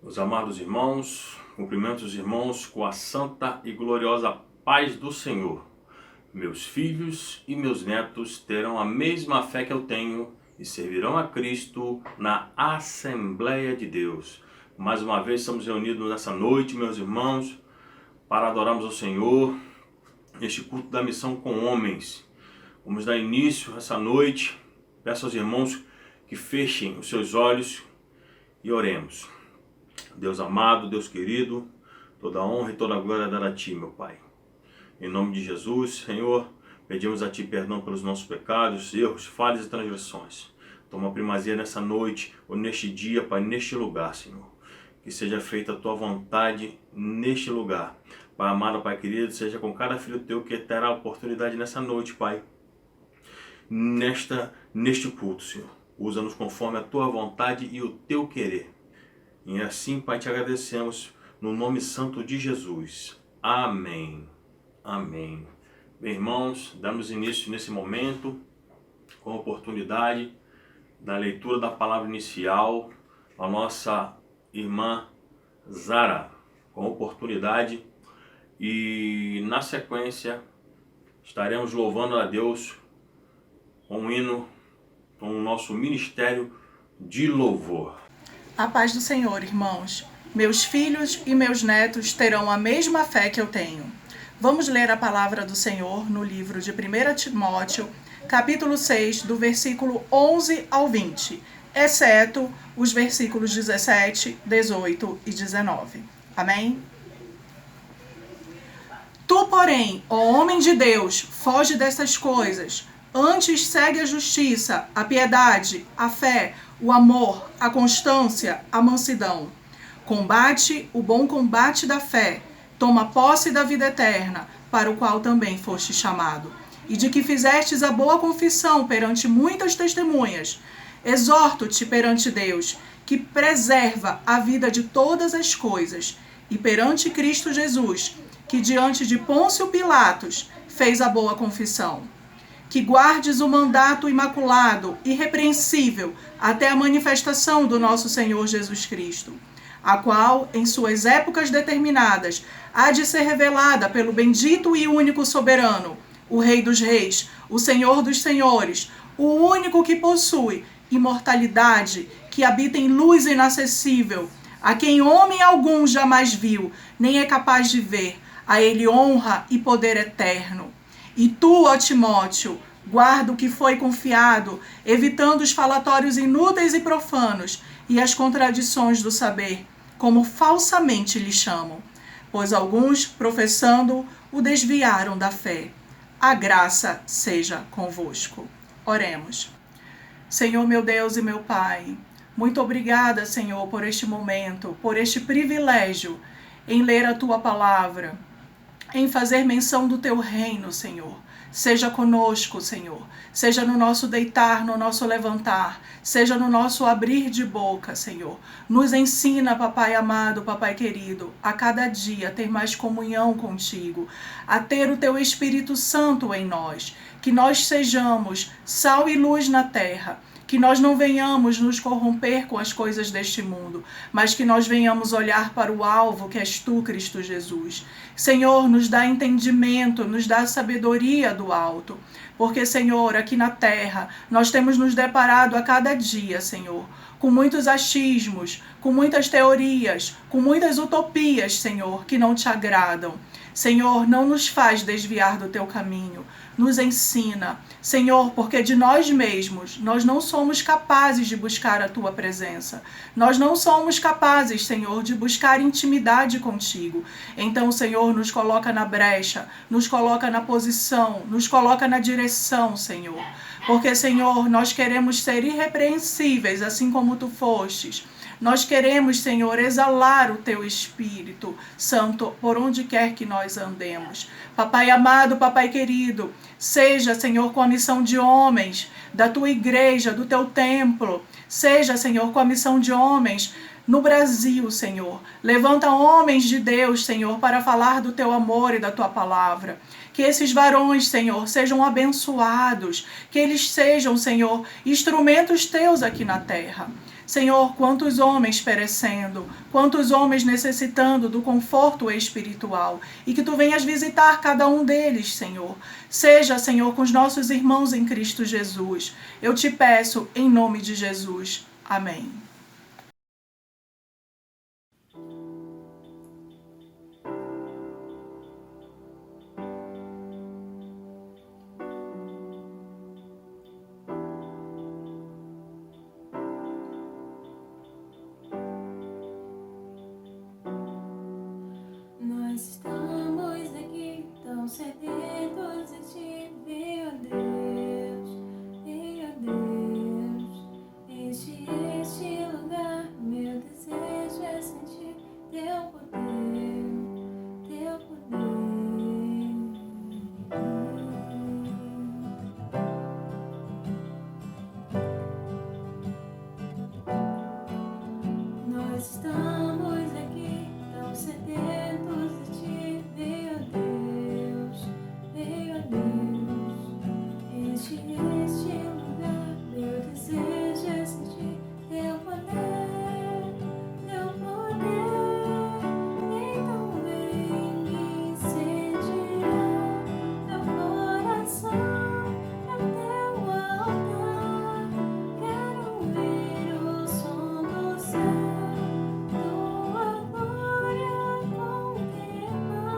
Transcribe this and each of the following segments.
Meus amados irmãos, cumprimento os irmãos com a santa e gloriosa paz do Senhor. Meus filhos e meus netos terão a mesma fé que eu tenho e servirão a Cristo na Assembleia de Deus. Mais uma vez estamos reunidos nessa noite, meus irmãos, para adorarmos ao Senhor neste culto da missão com homens. Vamos dar início essa noite. Peço aos irmãos que fechem os seus olhos e oremos. Deus amado, Deus querido, toda honra e toda glória dada a Ti, meu Pai. Em nome de Jesus, Senhor, pedimos a Ti perdão pelos nossos pecados, erros, falhas e transgressões. Toma primazia nessa noite ou neste dia, Pai, neste lugar, Senhor. Que seja feita a Tua vontade neste lugar. Pai amado, Pai querido, seja com cada filho Teu que terá a oportunidade nessa noite, Pai. Neste culto, Senhor. Usa-nos conforme a Tua vontade e o Teu querer. E assim, Pai, te agradecemos no nome santo de Jesus. Amém. Amém. Bem, irmãos, damos início nesse momento com a oportunidade da leitura da palavra inicial a nossa irmã Zara, com a oportunidade, e na sequência estaremos louvando a Deus com um hino, com o nosso ministério de louvor. A paz do Senhor, irmãos. Meus filhos e meus netos terão a mesma fé que eu tenho. Vamos ler a palavra do Senhor no livro de 1 Timóteo, capítulo 6, do versículo 11 ao 20, exceto os versículos 17, 18 e 19. Amém? Tu, porém, ó homem de Deus, foge dessas coisas. Antes segue a justiça, a piedade, a fé, o amor, a constância, a mansidão. Combate o bom combate da fé. Toma posse da vida eterna, para o qual também foste chamado. E de que fizestes a boa confissão perante muitas testemunhas. Exorto-te perante Deus, que preserva a vida de todas as coisas, e perante Cristo Jesus, que diante de Pôncio Pilatos fez a boa confissão. Que guardes o mandato imaculado, irrepreensível, até a manifestação do nosso Senhor Jesus Cristo, a qual, em suas épocas determinadas, há de ser revelada pelo bendito e único soberano, o Rei dos Reis, o Senhor dos Senhores, o único que possui imortalidade, que habita em luz inacessível, a quem homem algum jamais viu, nem é capaz de ver, a ele honra e poder eterno. E tu, ó Timóteo, guarda o que foi confiado, evitando os falatórios inúteis e profanos e as contradições do saber, como falsamente lhe chamam, pois alguns, professando, o desviaram da fé. A graça seja convosco. Oremos. Senhor, meu Deus e meu Pai, muito obrigada, Senhor, por este momento, por este privilégio em ler a Tua palavra, em fazer menção do Teu reino, Senhor. Seja conosco, Senhor. Seja no nosso deitar, no nosso levantar. Seja no nosso abrir de boca, Senhor. Nos ensina, Papai amado, Papai querido, a cada dia ter mais comunhão contigo, a ter o Teu Espírito Santo em nós. Que nós sejamos sal e luz na terra. Que nós não venhamos nos corromper com as coisas deste mundo, mas que nós venhamos olhar para o alvo que és Tu, Cristo Jesus. Senhor, nos dá entendimento, nos dá sabedoria do alto, porque, Senhor, aqui na terra, nós temos nos deparado a cada dia, Senhor, com muitos achismos, com muitas teorias, com muitas utopias, Senhor, que não Te agradam. Senhor, não nos faz desviar do Teu caminho, nos ensina, Senhor, porque de nós mesmos, nós não somos capazes de buscar a Tua presença. Nós não somos capazes, Senhor, de buscar intimidade contigo. Então, Senhor, nos coloca na brecha, nos coloca na posição, nos coloca na direção, Senhor. Porque, Senhor, nós queremos ser irrepreensíveis, assim como Tu fostes. Nós queremos, Senhor, exalar o Teu Espírito Santo por onde quer que nós andemos. Papai amado, Papai querido, seja, Senhor, com a missão de homens da Tua igreja, do Teu templo. Seja, Senhor, com a missão de homens no Brasil, Senhor. Levanta homens de Deus, Senhor, para falar do Teu amor e da Tua palavra. Que esses varões, Senhor, sejam abençoados. Que eles sejam, Senhor, instrumentos Teus aqui na terra. Senhor, quantos homens perecendo, quantos homens necessitando do conforto espiritual. E que Tu venhas visitar cada um deles, Senhor. Seja, Senhor, com os nossos irmãos em Cristo Jesus. Eu te peço em nome de Jesus. Amém. Nós estamos aqui tão sedentos de Ti, meu Deus, enche este lugar. Meu desejo é sentir Teu poder, Teu poder. Nós estamos aqui tão sedentos de Ti, meu Deus, enche este lugar. Meu desejo é sentir Teu poder, Teu poder. Então vem me incendiar meu coração, é Teu altar. Quero ouvir o som do céu, Tua glória contemplar.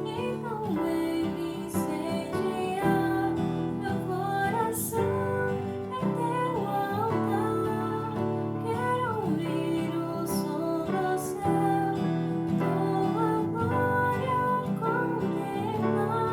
Então vem me incendiar meu coração, é Teu altar. Quero ouvir o som do céu, Tua glória contemplar.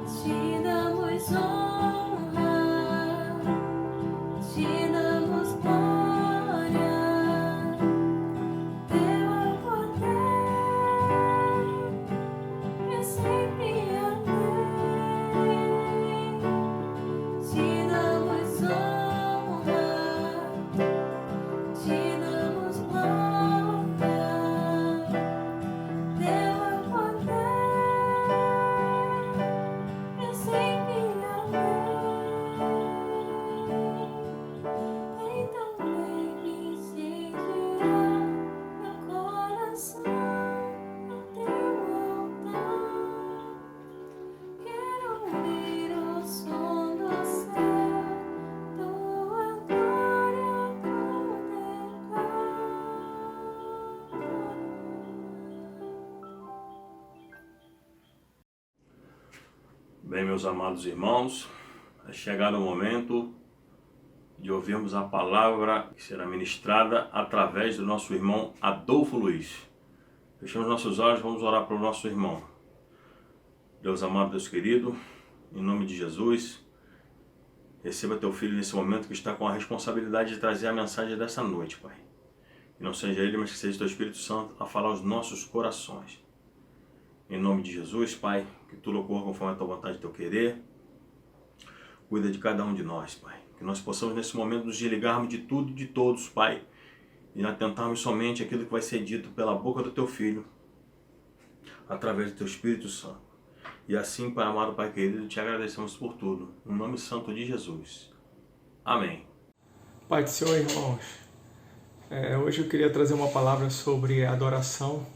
Te damos honra, te damos glória. Teu poder é sempre amém. Te damos honra, te damos glória. Teu poder é sempre amém. Então vem me incendiar meu coração, é Teu altar. Quero ouvir o som do céu, Tua glória contemplar. Bem, meus amados irmãos, é chegado o momento de ouvirmos a palavra que será ministrada através do nosso irmão Adolfo Luiz. Fechamos nossos olhos, vamos orar para o nosso irmão. Deus amado, Deus querido, em nome de Jesus, receba Teu filho nesse momento que está com a responsabilidade de trazer a mensagem dessa noite, Pai. Que não seja ele, mas que seja Teu Espírito Santo a falar aos nossos corações. Em nome de Jesus, Pai, que tudo ocorra conforme a Tua vontade e Teu querer. Cuida de cada um de nós, Pai. Que nós possamos nesse momento nos desligarmos de tudo e de todos, Pai. E atentarmos somente aquilo que vai ser dito pela boca do Teu Filho, através do Teu Espírito Santo. E assim, Pai amado, Pai querido, te agradecemos por tudo. No nome santo de Jesus. Amém. Pai do Senhor, irmãos, hoje eu queria trazer uma palavra sobre adoração.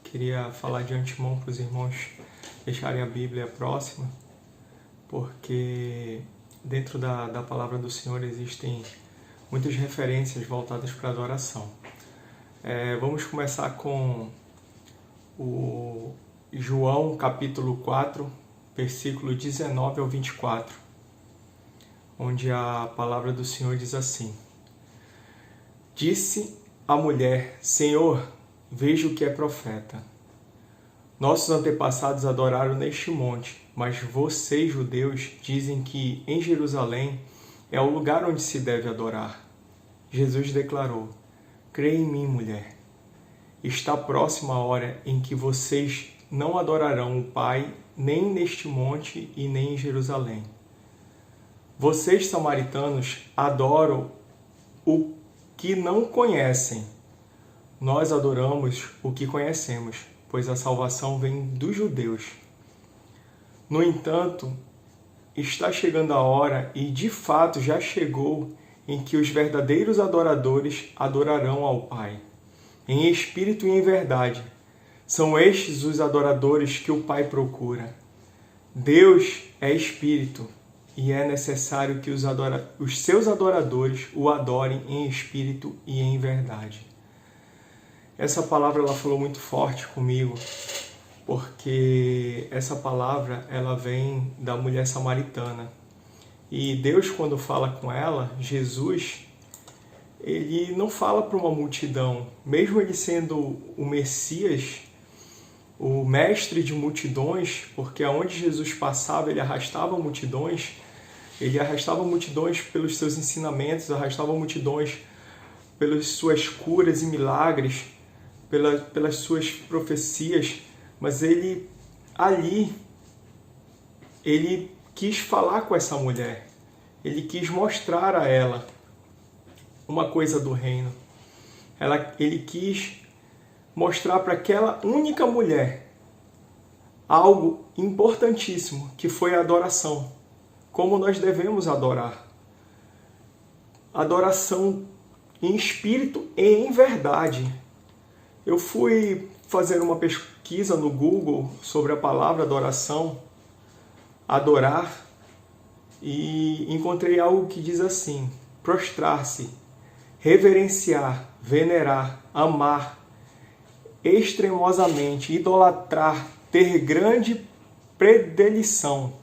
Queria falar de antemão para os irmãos deixarem a Bíblia próxima, porque dentro da palavra do Senhor existem muitas referências voltadas para a adoração. Vamos começar com o João capítulo 4, versículo 19 ao 24, onde a palavra do Senhor diz assim: Disse a mulher: Senhor, vejo que é profeta. Nossos antepassados adoraram neste monte, mas vocês, judeus, dizem que em Jerusalém é o lugar onde se deve adorar. Jesus declarou: Creia em mim, mulher. Está próxima a hora em que vocês não adorarão o Pai nem neste monte e nem em Jerusalém. Vocês, samaritanos, adoram o que não conhecem. Nós adoramos o que conhecemos, pois a salvação vem dos judeus. No entanto, está chegando a hora, e de fato já chegou, em que os verdadeiros adoradores adorarão ao Pai, em espírito e em verdade. São estes os adoradores que o Pai procura. Deus é espírito, e é necessário que os seus adoradores o adorem em espírito e em verdade. Essa palavra ela falou muito forte comigo, porque essa palavra ela vem da mulher samaritana. E Deus, quando fala com ela, Jesus, ele não fala para uma multidão. Mesmo ele sendo o Messias, o mestre de multidões, porque aonde Jesus passava, ele arrastava multidões pelos seus ensinamentos, arrastava multidões pelas suas curas e milagres, pelas suas profecias, mas ele quis falar com essa mulher, ele quis mostrar a ela uma coisa do reino. Ele quis mostrar para aquela única mulher algo importantíssimo, que foi a adoração. Como nós devemos adorar. Adoração em espírito e em verdade. Eu fui fazer uma pesquisa no Google sobre a palavra adoração, adorar, e encontrei algo que diz assim: prostrar-se, reverenciar, venerar, amar, extremosamente, idolatrar, ter grande predileção,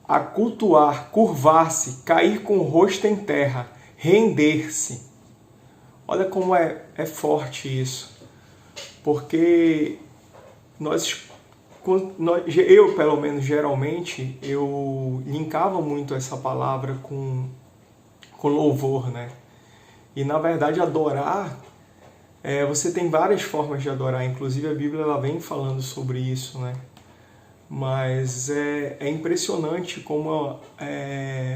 a cultuar, curvar-se, cair com o rosto em terra, render-se. Olha como é forte isso, porque eu, pelo menos, geralmente, eu linkava muito essa palavra com louvor, né? E, na verdade, adorar, você tem várias formas de adorar, inclusive a Bíblia ela vem falando sobre isso, né? Mas é impressionante como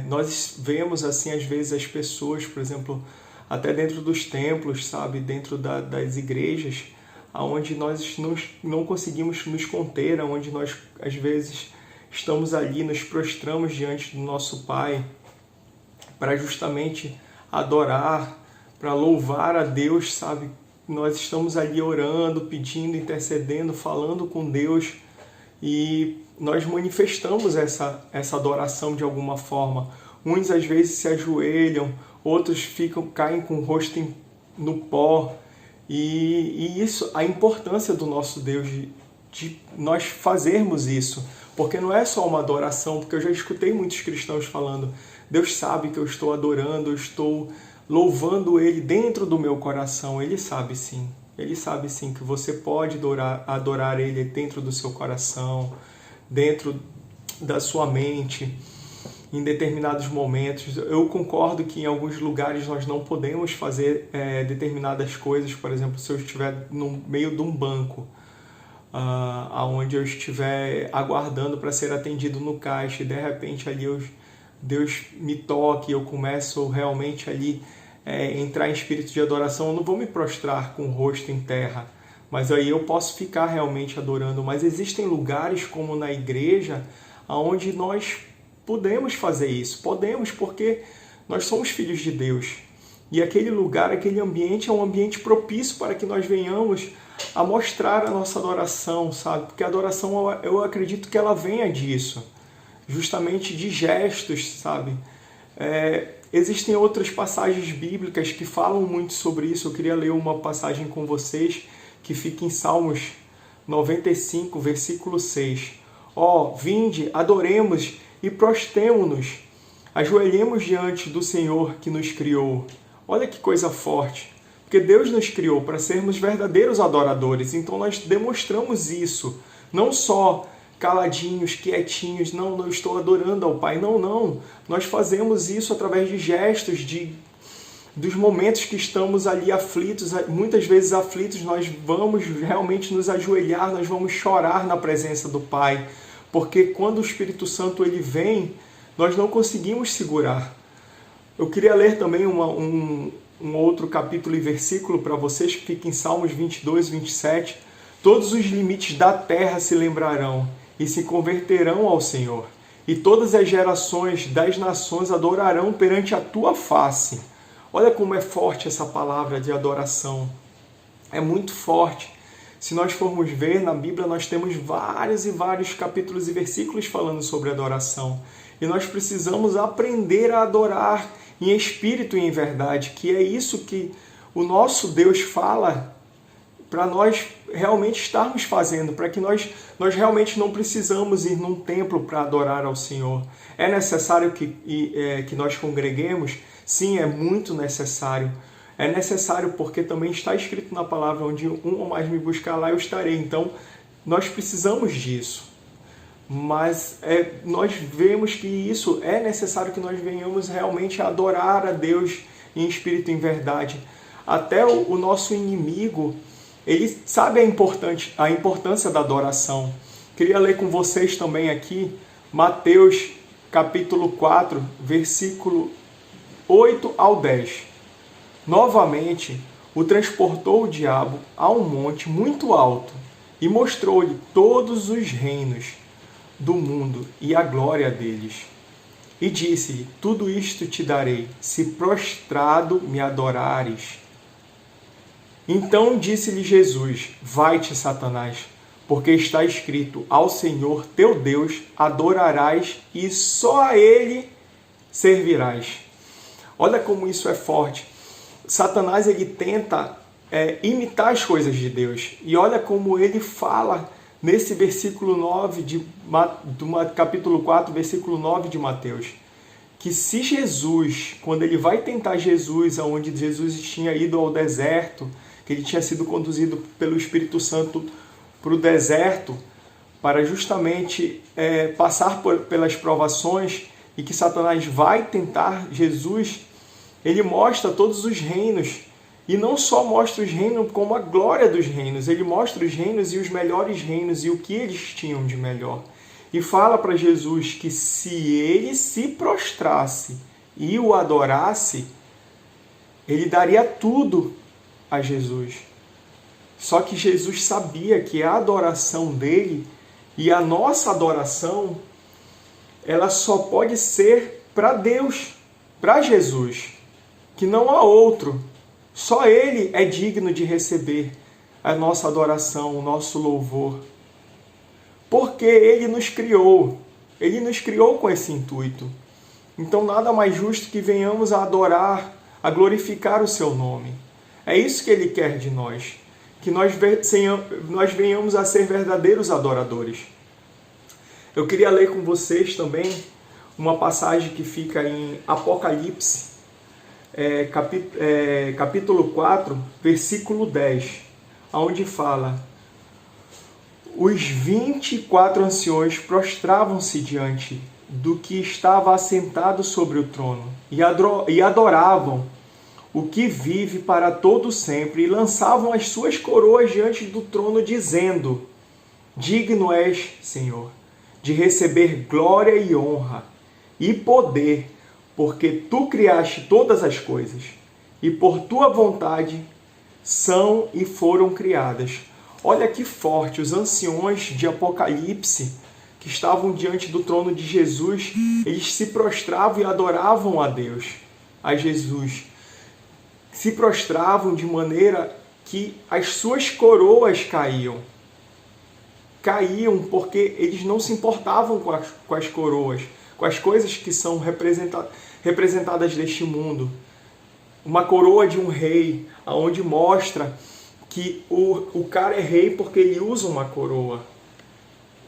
nós vemos, assim, às vezes as pessoas, por exemplo, até dentro dos templos, sabe? Dentro das igrejas, onde nós não conseguimos nos conter, onde nós, às vezes, estamos ali, nos prostramos diante do nosso Pai para justamente adorar, para louvar a Deus, sabe? Nós estamos ali orando, pedindo, intercedendo, falando com Deus, e nós manifestamos essa adoração de alguma forma. Uns às vezes se ajoelham, outros caem com o rosto no pó. E isso, a importância do nosso Deus, de nós fazermos isso. Porque não é só uma adoração, porque eu já escutei muitos cristãos falando: Deus sabe que eu estou adorando, eu estou louvando Ele dentro do meu coração. Ele sabe sim. Ele sabe sim que você pode adorar Ele dentro do seu coração, dentro da sua mente, em determinados momentos. Eu concordo que em alguns lugares nós não podemos fazer determinadas coisas. Por exemplo, se eu estiver no meio de um banco, onde eu estiver aguardando para ser atendido no caixa, e de repente ali Deus me toque, eu começo realmente ali entrar em espírito de adoração, eu não vou me prostrar com o rosto em terra, mas aí eu posso ficar realmente adorando. Mas existem lugares como na igreja onde nós podemos fazer isso, porque nós somos filhos de Deus, e aquele lugar, aquele ambiente é um ambiente propício para que nós venhamos a mostrar a nossa adoração, sabe? Porque a adoração, eu acredito que ela venha disso, justamente de gestos, sabe? Existem outras passagens bíblicas que falam muito sobre isso. Eu queria ler uma passagem com vocês que fica em Salmos 95, versículo 6. Vinde, adoremos e prostremo-nos, ajoelhemos diante do Senhor que nos criou. Olha que coisa forte. Porque Deus nos criou para sermos verdadeiros adoradores. Então nós demonstramos isso. Não só caladinhos, quietinhos. Não, não estou adorando ao Pai. Não, não. Nós fazemos isso através de gestos, dos momentos que estamos ali aflitos. Muitas vezes aflitos, nós vamos realmente nos ajoelhar, nós vamos chorar na presença do Pai. Porque quando o Espírito Santo ele vem, nós não conseguimos segurar. Eu queria ler também um outro capítulo e versículo para vocês, que fica em Salmos 22, 27. Todos os limites da terra se lembrarão e se converterão ao Senhor. E todas as gerações das nações adorarão perante a tua face. Olha como é forte essa palavra de adoração. É muito forte. Se nós formos ver na Bíblia, nós temos vários e vários capítulos e versículos falando sobre adoração. E nós precisamos aprender a adorar em espírito e em verdade, que é isso que o nosso Deus fala para nós realmente estarmos fazendo, para que nós realmente não precisamos ir num templo para adorar ao Senhor. É necessário que nós congreguemos? Sim, é muito necessário. É necessário porque também está escrito na palavra, onde um ou mais me buscar, lá eu estarei. Então, nós precisamos disso. Mas nós vemos que isso é necessário, que nós venhamos realmente a adorar a Deus em espírito e em verdade. Até o nosso inimigo, ele sabe a importância da adoração. Queria ler com vocês também aqui, Mateus capítulo 4, versículo 8 ao 10. Novamente, o transportou o diabo a um monte muito alto e mostrou-lhe todos os reinos do mundo e a glória deles. E disse-lhe, tudo isto te darei, se prostrado me adorares. Então disse-lhe Jesus, vai-te, Satanás, porque está escrito, ao Senhor teu Deus adorarás e só a Ele servirás. Olha como isso é forte. Satanás ele tenta imitar as coisas de Deus. E olha como ele fala nesse versículo 9 do capítulo 4, versículo 9 de Mateus. Que se Jesus, quando ele vai tentar Jesus, onde Jesus tinha ido ao deserto, que ele tinha sido conduzido pelo Espírito Santo para o deserto, para justamente passar pelas provações, e que Satanás vai tentar Jesus, ele mostra todos os reinos. E não só mostra os reinos, como a glória dos reinos. Ele mostra os reinos e os melhores reinos e o que eles tinham de melhor. E fala para Jesus que se ele se prostrasse e o adorasse, ele daria tudo a Jesus. Só que Jesus sabia que a adoração dele e a nossa adoração, ela só pode ser para Deus, para Jesus, que não há outro. Só Ele é digno de receber a nossa adoração, o nosso louvor. Porque Ele nos criou com esse intuito. Então nada mais justo que venhamos a adorar, a glorificar o Seu nome. É isso que Ele quer de nós, que nós venhamos a ser verdadeiros adoradores. Eu queria ler com vocês também uma passagem que fica em Apocalipse, capítulo 4, versículo 10, onde fala: os 24 anciões prostravam-se diante do que estava assentado sobre o trono e adoravam o que vive para todo sempre, e lançavam as suas coroas diante do trono, dizendo: digno és, Senhor, de receber glória e honra e poder, porque tu criaste todas as coisas, e por tua vontade são e foram criadas. Olha que forte, os anciões de Apocalipse, que estavam diante do trono de Jesus, eles se prostravam e adoravam a Deus, a Jesus. Se prostravam de maneira que as suas coroas caíam. Caíam porque eles não se importavam com as coroas, com as coisas que são representadas neste mundo. Uma coroa de um rei, onde mostra que o cara é rei porque ele usa uma coroa.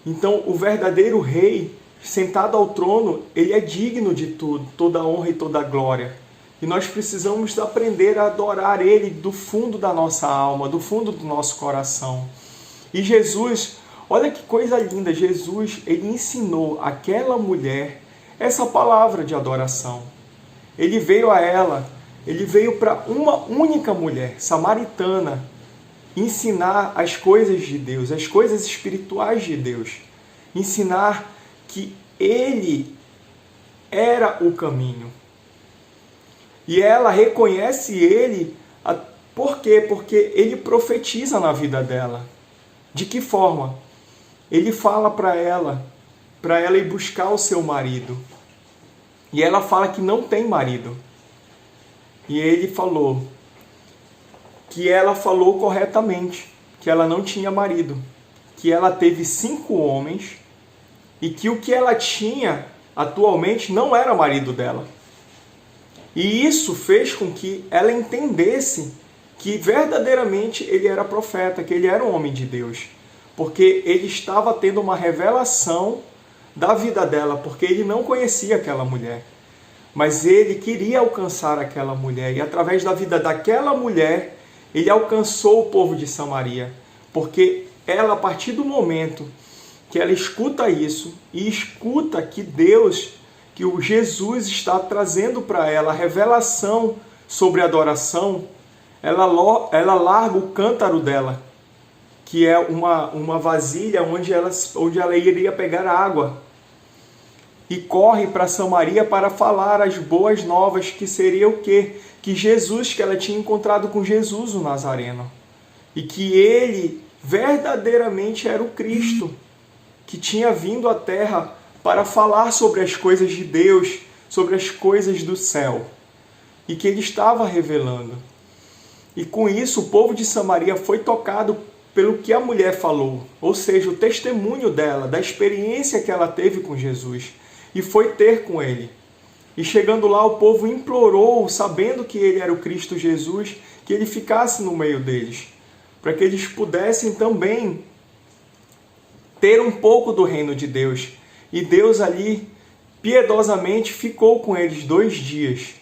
Então, o verdadeiro rei, sentado ao trono, ele é digno de tudo, toda a honra e toda a glória. E nós precisamos aprender a adorar Ele do fundo da nossa alma, do fundo do nosso coração. E Jesus, olha que coisa linda, Jesus, ele ensinou àquela mulher essa palavra de adoração. Ele veio a ela, ele veio para uma única mulher, samaritana, ensinar as coisas de Deus, as coisas espirituais de Deus. Ensinar que Ele era o caminho. E ela reconhece Ele, por quê? Porque Ele profetiza na vida dela. De que forma? Ele fala para ela ir buscar o seu marido. E ela fala que não tem marido. E ele falou que ela falou corretamente, que ela não tinha marido, que ela teve 5 homens e que o que ela tinha atualmente não era marido dela. E isso fez com que ela entendesse que verdadeiramente ele era profeta, que ele era um homem de Deus, porque ele estava tendo uma revelação da vida dela, porque ele não conhecia aquela mulher, mas ele queria alcançar aquela mulher, e através da vida daquela mulher, ele alcançou o povo de Samaria, porque ela, a partir do momento que ela escuta isso, e escuta que Deus, que o Jesus está trazendo para ela a revelação sobre adoração, ela larga o cântaro dela, que é uma vasilha onde ela iria pegar água, e corre para Samaria para falar as boas novas, que seria o quê? Que Jesus, que ela tinha encontrado com Jesus, o Nazareno, e que ele verdadeiramente era o Cristo, que tinha vindo à terra para falar sobre as coisas de Deus, sobre as coisas do céu, e que ele estava revelando. E com isso o povo de Samaria foi tocado pelo que a mulher falou, ou seja, o testemunho dela, da experiência que ela teve com Jesus, e foi ter com ele. E chegando lá, o povo implorou, sabendo que ele era o Cristo Jesus, que ele ficasse no meio deles, para que eles pudessem também ter um pouco do reino de Deus. E Deus ali, piedosamente, ficou com eles 2 dias.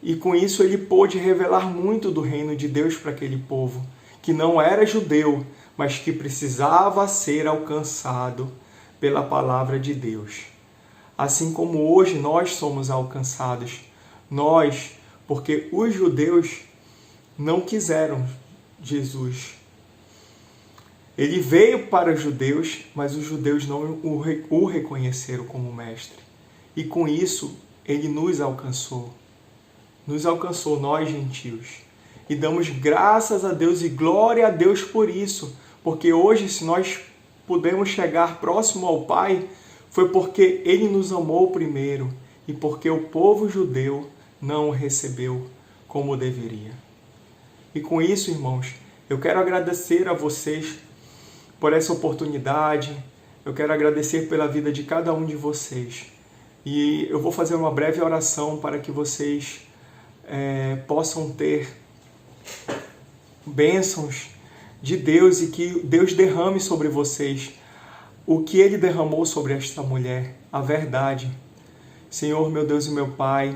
E com isso ele pôde revelar muito do reino de Deus para aquele povo, que não era judeu, mas que precisava ser alcançado pela palavra de Deus. Assim como hoje nós somos alcançados, nós, porque os judeus não quiseram Jesus. Ele veio para os judeus, mas os judeus não o reconheceram como mestre. E com isso, ele nos alcançou. Nos alcançou, nós gentios. E damos graças a Deus e glória a Deus por isso. Porque hoje, se nós podemos chegar próximo ao Pai, foi porque Ele nos amou primeiro e porque o povo judeu não o recebeu como deveria. E com isso, irmãos, eu quero agradecer a vocês por essa oportunidade. Eu quero agradecer pela vida de cada um de vocês. E eu vou fazer uma breve oração para que vocês possam ter bênçãos de Deus e que Deus derrame sobre vocês o que Ele derramou sobre esta mulher, a verdade. Senhor, meu Deus e meu Pai,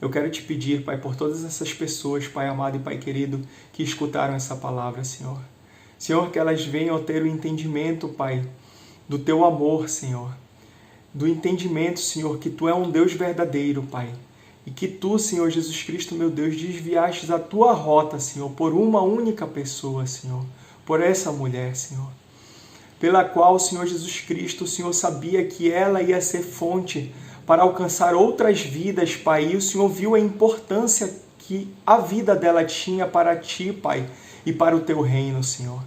eu quero te pedir, Pai, por todas essas pessoas, Pai amado e Pai querido, que escutaram essa palavra, Senhor. Senhor, que elas venham ter o entendimento, Pai, do Teu amor, Senhor. Do entendimento, Senhor, que Tu é um Deus verdadeiro, Pai. E que Tu, Senhor Jesus Cristo, meu Deus, desviastes a Tua rota, Senhor, por uma única pessoa, Senhor. Por essa mulher, Senhor. Pela qual o Senhor Jesus Cristo, o Senhor sabia que ela ia ser fonte para alcançar outras vidas, Pai. E o Senhor viu a importância que a vida dela tinha para Ti, Pai, e para o Teu reino, Senhor.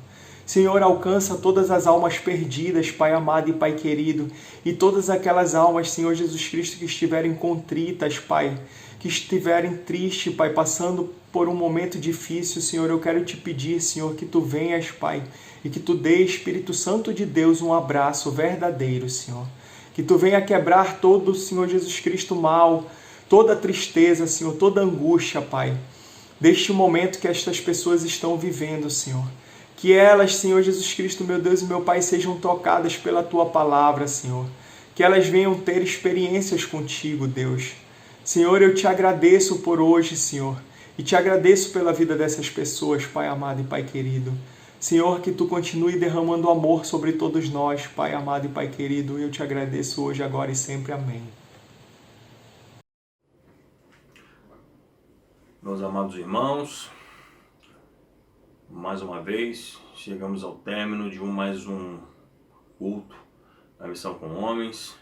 Senhor, alcança todas as almas perdidas, Pai amado e Pai querido, e todas aquelas almas, Senhor Jesus Cristo, que estiverem contritas, Pai, que estiverem tristes, Pai, passando por um momento difícil, Senhor, eu quero te pedir, Senhor, que Tu venhas, Pai, e que Tu dê, Espírito Santo de Deus, um abraço verdadeiro, Senhor. Que Tu venha quebrar todo, Senhor Jesus Cristo, mal, toda tristeza, Senhor, toda angústia, Pai, deste momento que estas pessoas estão vivendo, Senhor. Que elas, Senhor Jesus Cristo, meu Deus e meu Pai, sejam tocadas pela Tua palavra, Senhor. Que elas venham ter experiências contigo, Deus. Senhor, eu te agradeço por hoje, Senhor, e te agradeço pela vida dessas pessoas, Pai amado e Pai querido. Senhor, que Tu continue derramando amor sobre todos nós, Pai amado e Pai querido. Eu te agradeço hoje, agora e sempre. Amém. Meus amados irmãos, mais uma vez chegamos ao término de mais um culto da Missão com Homens.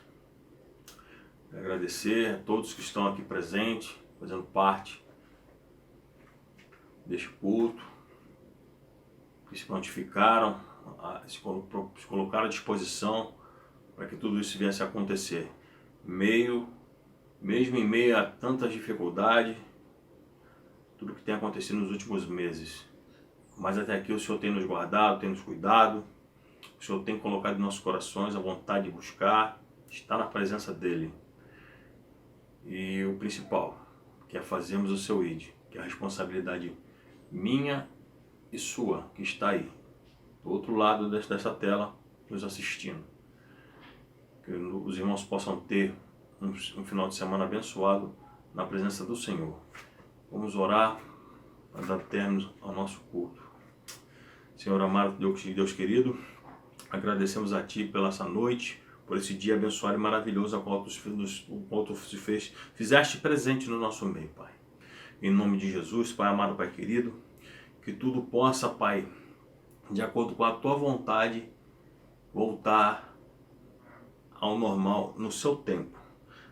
Agradecer a todos que estão aqui presentes, fazendo parte deste culto, que se prontificaram, se colocaram à disposição para que tudo isso viesse a acontecer. Mesmo em meio a tantas dificuldades, tudo que tem acontecido nos últimos meses. Mas até aqui o Senhor tem nos guardado, tem nos cuidado, o Senhor tem colocado em nossos corações a vontade de buscar, estar na presença dEle. E o principal, que é fazermos o seu ID, que é a responsabilidade minha e sua, que está aí, do outro lado dessa tela, nos assistindo. Que os irmãos possam ter um final de semana abençoado na presença do Senhor. Vamos orar para dar término ao nosso culto. Senhor amado, Deus querido, agradecemos a Ti pela essa noite, por esse dia abençoado e maravilhoso a qual Tu fizeste presente no nosso meio, Pai. Em nome de Jesus, Pai amado, Pai querido, que tudo possa, Pai, de acordo com a Tua vontade, voltar ao normal no seu tempo.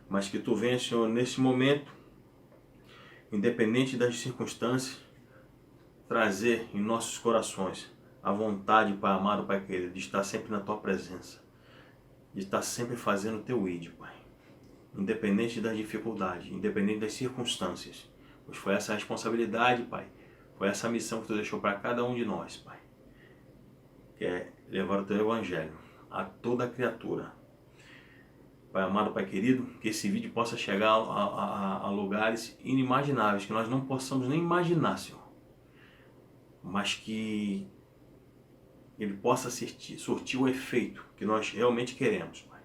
Mas que Tu venha, Senhor, nesse momento, independente das circunstâncias, trazer em nossos corações a vontade, Pai amado, Pai querido, de estar sempre na Tua presença, de estar sempre fazendo o Teu ID, Pai, independente das dificuldades, independente das circunstâncias, pois foi essa a responsabilidade, Pai, foi essa a missão que Tu deixou para cada um de nós, Pai, que é levar o Teu Evangelho a toda criatura. Pai amado, Pai querido, que esse vídeo possa chegar a lugares inimagináveis, que nós não possamos nem imaginar, Senhor, mas que ele possa surtir o efeito que nós realmente queremos, Pai.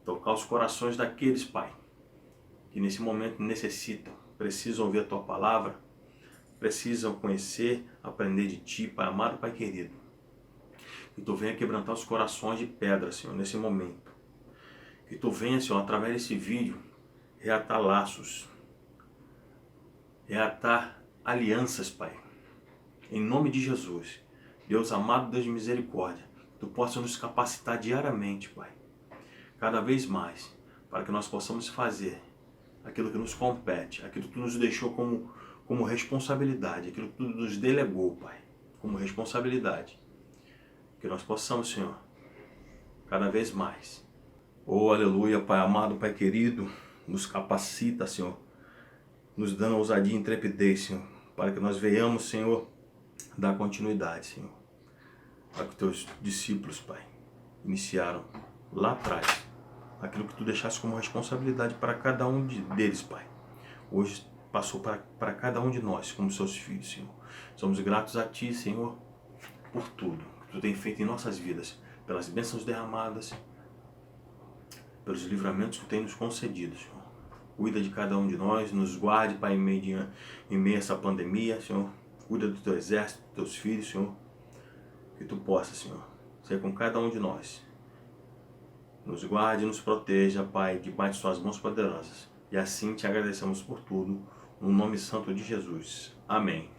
Tocar os corações daqueles, Pai, que nesse momento necessitam, precisam ouvir a Tua palavra, precisam conhecer, aprender de Ti, Pai amado, Pai querido. Que Tu venha quebrantar os corações de pedra, Senhor, nesse momento. Que Tu venha, Senhor, através desse vídeo, reatar laços, reatar alianças, Pai. Em nome de Jesus, Deus amado, Deus de misericórdia, Tu possa nos capacitar diariamente, Pai, cada vez mais, para que nós possamos fazer aquilo que nos compete, aquilo que Tu nos deixou como responsabilidade, aquilo que Tu nos delegou, Pai, como responsabilidade. Que nós possamos, Senhor, cada vez mais. Oh, aleluia, Pai amado, Pai querido, nos capacita, Senhor, nos dando ousadia e intrepidez, Senhor, para que nós venhamos, Senhor, dar continuidade, Senhor, para que Teus discípulos, Pai, iniciaram lá atrás, aquilo que Tu deixaste como responsabilidade para cada um deles, Pai. Hoje passou para cada um de nós, como Seus filhos, Senhor. Somos gratos a Ti, Senhor, por tudo que Tu tem feito em nossas vidas, pelas bênçãos derramadas, pelos livramentos que Tu tem nos concedido, Senhor. Cuida de cada um de nós, nos guarde, Pai, em meio a essa pandemia, Senhor. Cuida do Teu exército, dos Teus filhos, Senhor. Que Tu possa, Senhor, ser com cada um de nós. Nos guarde e nos proteja, Pai, debaixo de Suas mãos poderosas. E assim Te agradecemos por tudo, no nome santo de Jesus. Amém.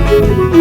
Thank you.